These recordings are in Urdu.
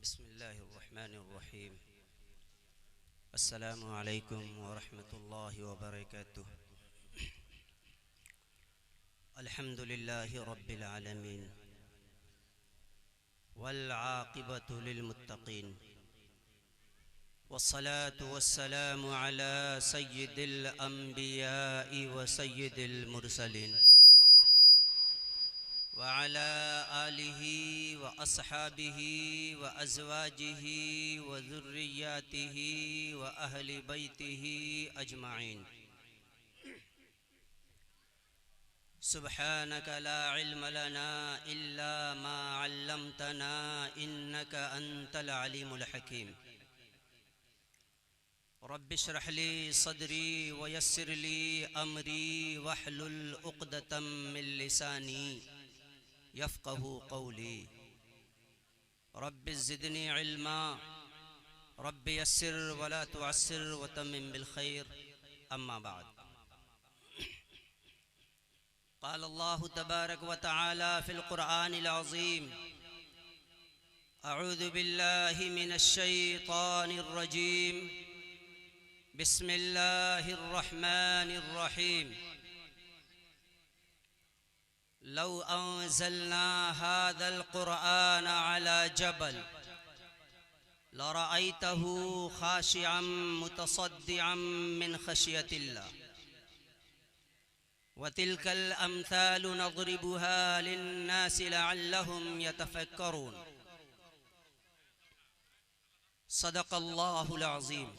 بسم الله الرحمن الرحيم. السلام عليكم ورحمة الله وبركاته. الحمد لله رب العالمين والعاقبة للمتقين، والصلاة والسلام على سيد الأنبياء وسيد المرسلين وعلى آله وأصحابه وأزواجه وذرياته وأهل بيته أجمعين. سبحانك لا علم لنا إلا ما علمتنا إنك أنت العليم الحكيم. رب اشرح لي صدري ويسر لي أمري واحلل عقدة من لساني يفقه قولي. رب زدني علما، رب يسر ولا تعسر وتمم بالخير. أما بعد، قال الله تبارك وتعالى في القرآن العظيم: أعوذ بالله من الشيطان الرجيم، بسم الله الرحمن الرحيم. لو أنزلنا هذا القرآن على جبل لرأيته خاشعا متصدعا من خشية الله. وتلك الأمثال نضربها للناس لعلهم يتفكرون. صدق الله العظيم.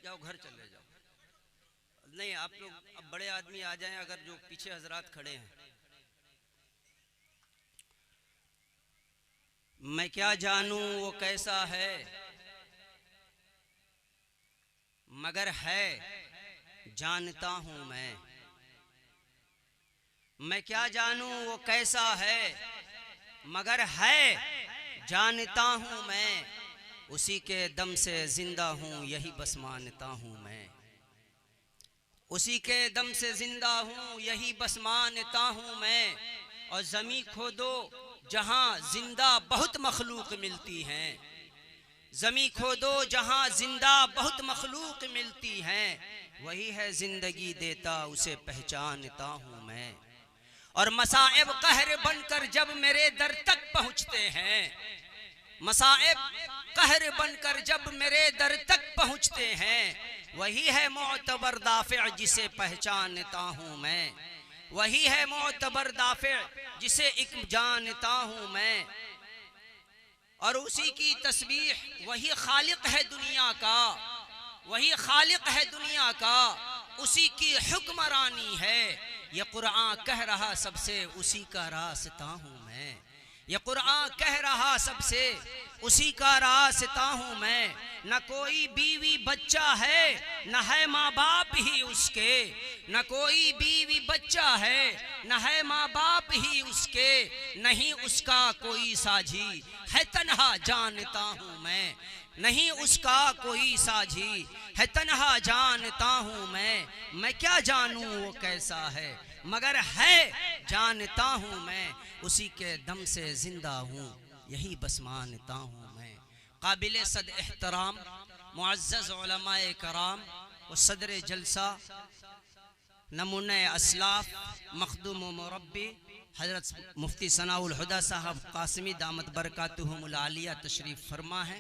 جاؤ گھر چلے جاؤ. نہیں، آپ لوگ اب بڑے آدمی آ جائیں، اگر جو پیچھے حضرات کھڑے ہیں. میں کیا جانوں وہ کیسا ہے، مگر ہے جانتا ہوں میں. میں کیا جانوں وہ کیسا ہے، مگر ہے جانتا ہوں میں. اسی کے دم سے زندہ ہوں، یہی بس مانتا ہوں میں. اسی کے دم سے زندہ ہوں، یہی بس مانتا ہوں میں. اور زمین کھودو جہاں زندہ بہت مخلوق ملتی ہیں. زمین کھودو جہاں زندہ بہت مخلوق ملتی ہیں. وہی ہے زندگی دیتا، اسے پہچانتا ہوں میں. اور مصائب قہر بن کر جب میرے در تک پہنچتے ہیں، مصائب قہر بن کر جب میرے در تک پہنچتے ہیں، وہی ہے معتبر دافع جسے پہچانتا ہوں میں. وہی ہے معتبر دافع جسے ایک جانتا ہوں میں. اور اسی کی تسبیح، وہی خالق ہے دنیا کا، وہی خالق ہے دنیا کا. اسی کی حکمرانی ہے. یہ قرآن کہہ رہا سب سے، اسی کا راستہ ہوں میں. یہ قرآن کہہ رہا سب سے، اسی کا راستہ ہوں میں. نہ کوئی بیوی بچہ ہے، نہ ہے ماں باپ ہی اس کے. نہ کوئی بیوی بچہ ہے، نہ ہے ماں باپ ہی اس کے. نہیں اس کا کوئی ساجھی، ہے تنہا جانتا ہوں میں. نہیں اس کا کوئی ساجھی، ہے تنہا جانتا ہوں میں. میں کیا جانوں وہ کیسا ہے، مگر ہے جانتا ہوں میں. اسی کے دم سے زندہ ہوں، یہی بس مانتا ہوں میں. قابل صد احترام معزز علماء کرام و صدر جلسہ، نمونہ اسلاف، مخدوم و مربی حضرت مفتی ثناء الہدیٰ صاحب قاسمی دامت برکاتہم العالیہ تشریف فرما ہے.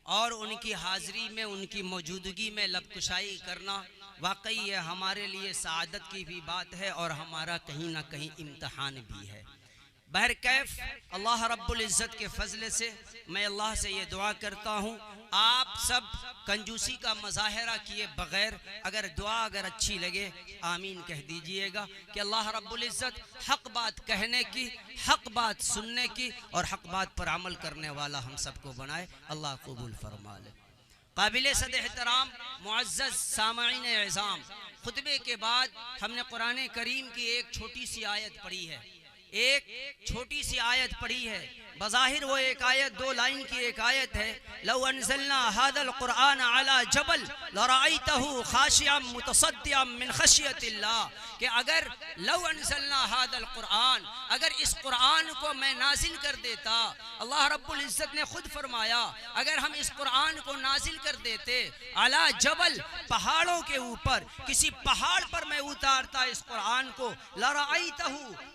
اور ان کی حاضری میں، ان کی موجودگی میں لب کشائی کرنا واقعی یہ ہمارے لیے سعادت کی بھی بات ہے، اور ہمارا کہیں نہ کہیں امتحان بھی ہے. بہرکیف اللہ رب العزت کے فضل سے میں اللہ سے یہ دعا کرتا ہوں، آپ سب کنجوسی کا مظاہرہ کیے بغیر اگر دعا اچھی لگے آمین کہہ دیجئے گا، کہ اللہ رب العزت حق بات کہنے کی، حق بات سننے کی اور حق بات پر عمل کرنے والا ہم سب کو بنائے. اللہ قبول فرما لے. قابل صد احترام معزز سامعین اعظام، خطبے کے بعد ہم نے قرآن کریم کی ایک چھوٹی سی آیت پڑھی ہے. ایک چھوٹی سی آیت پڑھی ہے. بظاہر وہ ایک آیت 2 لائن کی ایک آیت ہے، لو انزلنا هذا القرآن على جبل لرأيته خاشعا متصدعا من خشیت اللہ، کہ اگر لو انزلنا هذا القرآن، اگر اس قرآن کو میں نازل کر دیتا، اللہ رب العزت نے خود فرمایا اگر ہم اس قرآن کو نازل کر دیتے علی جبل، پہاڑوں کے اوپر، کسی پہاڑ پر میں اتارتا اس قرآن کو، لرأیتہ،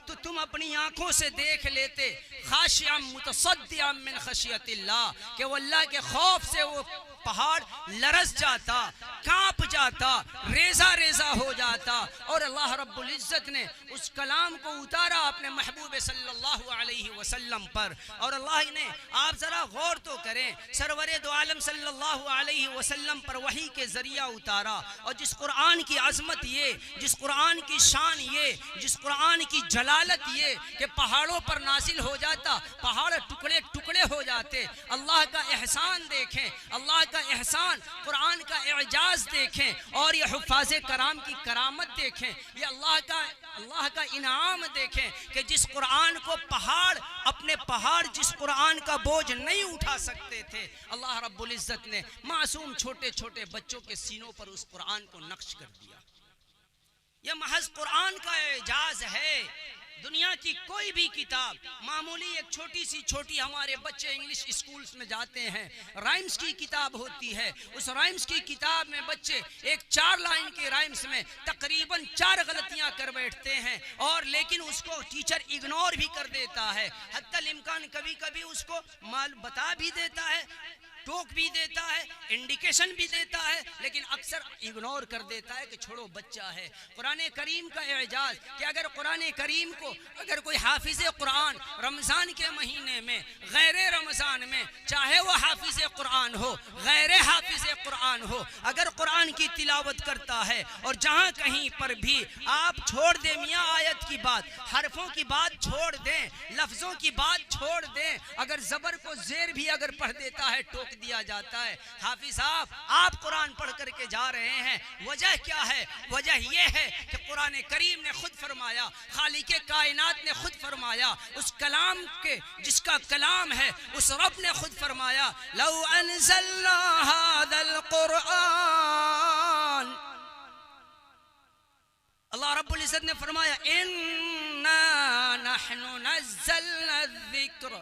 تو تم اپنی آنکھوں سے دیکھ لیتے، خاشعا متصدعا من خشیت اللہ، کہ وہ اللہ کے خوف سے وہ پہاڑ لرز جاتا، کانپ جاتا، ریزہ ریزہ ہو جاتا، اور اللہ رب العزت نے اس کلام کو اتارا اپنے محبوب صلی اللہ علیہ وسلم پر، اور اللہ نے، آپ ذرا غور تو کریں، سرور دو عالم صلی اللہ علیہ وسلم پر وحی کے ذریعہ اتارا، اور جس قرآن کی عظمت یہ، جس قرآن کی شان یہ، جس قرآن کی جلالت یہ کہ پہاڑوں پر نازل ہو جاتا، پہاڑ ٹکڑے ٹکڑے ہو جاتے، اللہ کا احسان دیکھیں، اللہ کا احسان، قرآن کا اعجاز دیکھیں، اور یہ حفاظ کرام کی کرامت دیکھیں، یہ اللہ کا انعام دیکھیں کہ جس قرآن کو پہاڑ، اپنے پہاڑ جس قرآن کا بوجھ نہیں اٹھا سکتے تھے، اللہ رب العزت نے معصوم چھوٹے چھوٹے بچوں کے سینوں پر اس قرآن کو نقش کر دیا۔ یہ محض قرآن کا اعجاز ہے۔ دنیا کی کوئی بھی کتاب، معمولی ایک چھوٹی سی چھوٹی، ہمارے بچے انگلش اسکولز میں جاتے ہیں، رائمز کی کتاب ہوتی ہے، اس رائمز کی کتاب میں بچے ایک 4 لائن کے رائمز میں تقریباً 4 غلطیاں کر بیٹھتے ہیں، اور لیکن اس کو ٹیچر اگنور بھی کر دیتا ہے، حتی الامکان کبھی کبھی اس کو بتا بھی دیتا ہے، ٹوک بھی دیتا ہے، انڈیکیشن بھی دیتا ہے، لیکن اکثر اگنور کر دیتا ہے کہ چھوڑو بچہ ہے۔ قرآن کریم کا اعجاز کہ اگر قرآن کریم کو اگر کوئی حافظ قرآن رمضان کے مہینے میں، غیر رمضان میں، چاہے وہ حافظ قرآن ہو، غیر حافظ قرآن ہو، اگر قرآن کی تلاوت کرتا ہے، اور جہاں کہیں پر بھی آپ چھوڑ دیں میاں آیت کی بات، حرفوں کی بات چھوڑ دیں، لفظوں کی بات چھوڑ دیں، اگر زبر کو زیر بھی اگر پڑھ دیتا ہے ٹوک دیا جاتا ہے۔ حافظ صاحب، آپ قرآن پڑھ کر کے جا رہے ہیں، وجہ کیا ہے؟ وجہ یہ ہے کہ قرآن کریم نے خود فرمایا، خالق کائنات نے خود فرمایا، اس کلام کے جس کا کلام ہے اس رب نے خود فرمایا، لو انزلنا هذا القرآن، اللہ رب العزت نے فرمایا اِنَّا نَحْنُ نَزَّلْنَا الذِّكْرَ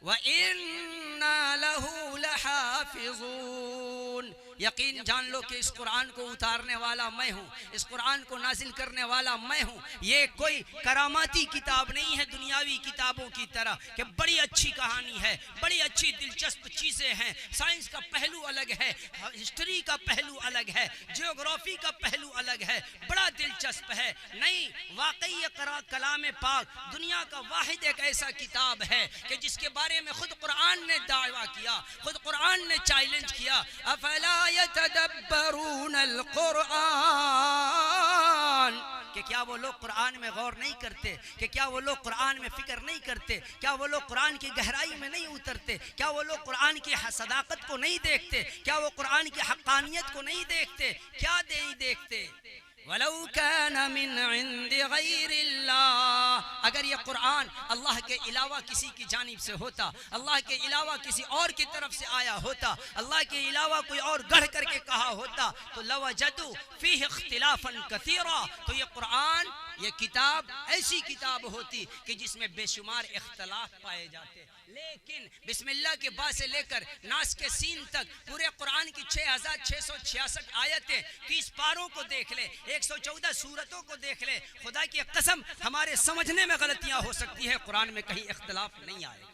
وَإِنَّا لَهُ لَحَافِظُونَ، یقین جان لو کہ اس قرآن کو اتارنے والا میں ہوں، اس قرآن کو نازل کرنے والا میں ہوں۔ یہ کوئی کراماتی کتاب نہیں ہے دنیاوی کتابوں کی طرح کہ بڑی اچھی کہانی ہے، بڑی اچھی دلچسپ چیزیں ہیں، سائنس کا پہلو الگ ہے، ہسٹری کا پہلو الگ ہے، جیوگرافی کا پہلو الگ ہے، بڑا دلچسپ ہے۔ نہیں، واقعی یہ کلام پاک دنیا کا واحد ایک ایسا کتاب ہے کہ جس کے بارے میں خود قرآن نے دعویٰ کیا، خود قرآن نے چیلنج کیا، افلا يتدبرون القرآن، کہ کیا وہ لوگ قرآن میں غور نہیں کرتے، کہ کیا وہ لوگ قرآن میں فکر نہیں کرتے، کیا وہ لوگ قرآن کی گہرائی میں نہیں اترتے، کیا وہ لوگ قرآن کی صداقت کو نہیں دیکھتے، کیا وہ قرآن کی حقانیت کو نہیں دیکھتے، کیا نہیں دیکھتے؟ وَلَوْ كَانَ مِنْ عِنْدِ غَيْرِ اللَّهِ، اگر یہ قرآن اللہ کے علاوہ کسی کی جانب سے ہوتا، اللہ کے علاوہ کسی اور کی طرف سے آیا ہوتا، اللہ کے علاوہ کوئی اور گڑھ کر کے کہا ہوتا، تو لَوَجَدُوا فِيهِ اخْتِلَافًا كَثِيرًا، تو یہ قرآن، یہ کتاب ایسی کتاب ہوتی کہ جس میں بے شمار اختلاف پائے جاتے، لیکن بسم اللہ کے با سے لے کر ناس کے سین تک پورے قرآن کی 6666 آیتیں، 30 پاروں کو دیکھ لے، 114 سورتوں کو دیکھ لے، خدا کی قسم ہمارے سمجھنے میں غلطیاں ہو سکتی ہے، قرآن میں کہیں اختلاف نہیں آئے گا،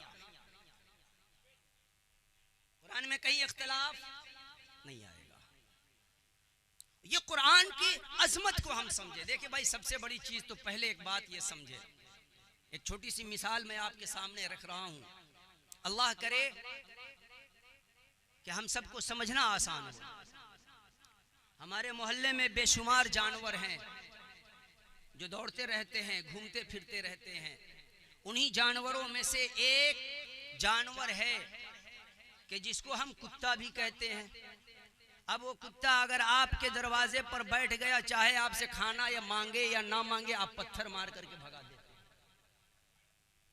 قرآن میں کہیں اختلاف نہیں آئے گا۔ یہ قرآن کی عظمت کو ہم سمجھے۔ دیکھیں بھائی، سب سے بڑی چیز تو پہلے ایک بات یہ سمجھے، ایک چھوٹی سی مثال میں آپ کے سامنے رکھ رہا ہوں، اللہ کرے کہ ہم سب کو سمجھنا آسان ہو۔ ہمارے محلے میں بے شمار جانور ہیں جو دوڑتے رہتے ہیں، گھومتے پھرتے رہتے ہیں، انہی جانوروں میں سے ایک جانور ہے کہ جس کو ہم کتا بھی کہتے ہیں۔ اب وہ کتا اگر آپ کے دروازے پر بیٹھ گیا، چاہے آپ سے کھانا یا مانگے یا نہ مانگے، آپ پتھر مار کر کے بھگا دیتے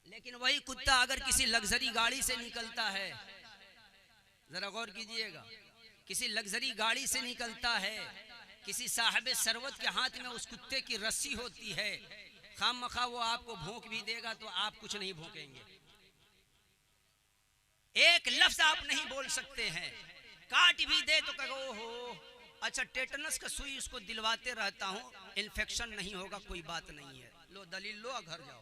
ہیں، لیکن وہی کتا اگر کسی لگژری گاڑی سے نکلتا ہے، ذرا غور کیجئے گا، کسی لگژری گاڑی سے نکلتا ہے، کسی صاحب ثروت کے ہاتھ میں اس کتے کی رسی ہوتی ہے، خام مخواہ وہ آپ کو بھونک بھی دے گا تو آپ کچھ نہیں بھونکیں گے، ایک لفظ آپ نہیں بول سکتے ہیں، کاٹ بھی دے تو کہو اوہو اچھا ٹیٹنس کا سوئی اس کو دلواتے رہتا ہوں، انفیکشن نہیں ہوگا، کوئی بات نہیں ہے، لو دلیل لو گھر جاؤ۔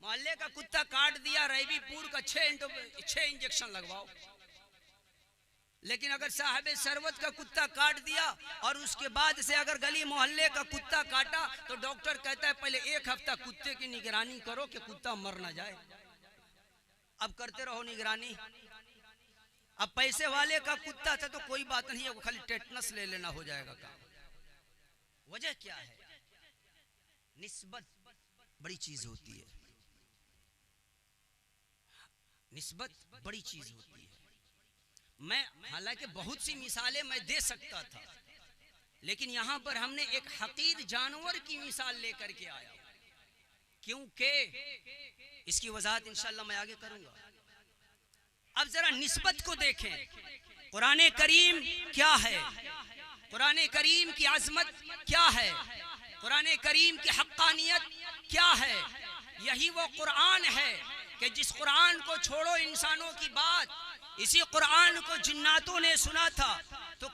محلے کا کتا کاٹ دیا، ریبی پور کا 6 انجیکشن لگواؤ۔ لیکن اگر صاحب ثروت کا کتا کاٹ دیا اور اس کے بعد سے اگر گلی محلے کا کتا کاٹا تو ڈاکٹر کہتا ہے پہلے 1 ہفتہ کتے کی نگرانی کرو کہ کتا مر نہ جائے۔ اب کرتے رہو نگرانی۔ اب پیسے والے کا کتا تھا تو کوئی بات نہیں ہے، وہ خالی ٹیٹنس لے لینا ہو جائے گا کام۔ وجہ کیا ہے؟ نسبت بڑی چیز ہوتی ہے، نسبت بڑی چیز ہوتی ہے۔ میں حالانکہ بہت سی مثالیں میں دے سکتا تھا، لیکن یہاں پر ہم نے ایک حقیر جانور کی مثال لے کر کے آیا، کیونکہ اس کی وضاحت انشاءاللہ میں آگے کروں گا۔ اب ذرا نسبت کو دیکھیں، قرآن کریم کیا ہے، قرآن کریم کی عظمت کیا ہے، قرآن کریم کی حقانیت کیا ہے۔ یہی وہ قرآن ہے کہ جس قرآن کو چھوڑو انسانوں کی بات، اسی قرآن کو جناتوں نے سنا تھا تو